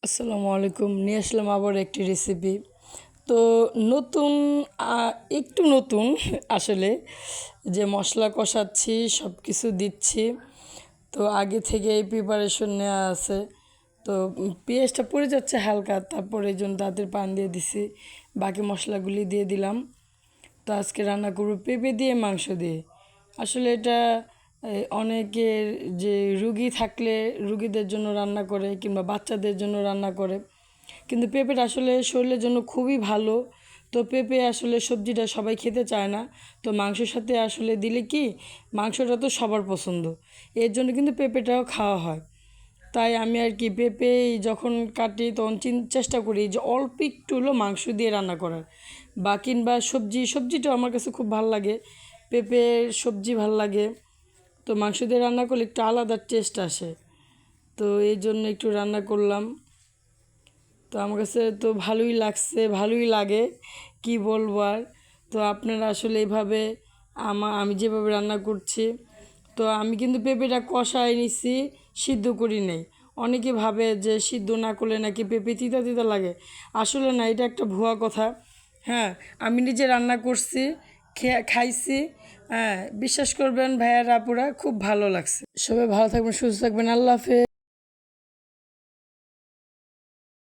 আসসালামু আলাইকুম। নিয়ে আসলাম আবার একটি রেসিপি। তো নতুন একটু নতুন আসলে যে মশলা কষাচ্ছি, সব কিছু দিচ্ছি। তো আগে থেকে এই প্রিপারেশন নেওয়া আছে। তো পেঁয়াজটা পড়ে যাচ্ছে হালকা, তারপরে এই জন্য তাদের পান দিয়ে দিছি, বাকি মশলাগুলি দিয়ে দিলাম। তো আজকে রান্না করব পেঁপে দিয়ে মাংস দিয়ে। আসলে এটা অনেকের যে রুগী থাকলে রুগীদের জন্য রান্না করে কিংবা বাচ্চাদের জন্য রান্না করে, কিন্তু পেঁপেটা আসলে শরীরের জন্য খুবই ভালো। তো পেঁপে আসলে সবজিটা সবাই খেতে চায় না। তো মাংসের সাথে আসলে দিলে কি, মাংসটা তো সবার পছন্দ, এর জন্য কিন্তু পেঁপেটাও খাওয়া হয়। তাই আমি আর কি পেঁপে যখন কাটি তখন চেষ্টা করি যে অল্প একটু হলো মাংস দিয়ে রান্না করার, বা কিংবা সবজিটাও আমার কাছে খুব ভাল লাগে। পেঁপের সবজি ভাল লাগে। তো মাংস দিয়ে রান্না করলে একটু আলাদা টেস্ট আসে। তো এই জন্য একটু রান্না করলাম। তো আমার কাছে তো ভালোই লাগছে, ভালোই লাগে, কি বলবো আর। তো আপনারা আসলে এইভাবে আমি যেভাবে রান্না করছি, তো আমি কিন্তু পেঁপেটা কষায় নিছি, সিদ্ধ করি নাই। অনেকে ভাবে যে সিদ্ধ না করলে নাকি পেঁপে তিতা তিতা লাগে। আসলে না, এটা একটা ভুয়া কথা। হ্যাঁ, আমি নিজে রান্না করছি, খাইছি। হ্যাঁ, বিশ্বাস করবেন ভাইয়ারা আপুরা, খুব ভালো লাগছে। সবাই ভালো থাকবেন, সুস্থ থাকবেন। আল্লাহ হাফেজ।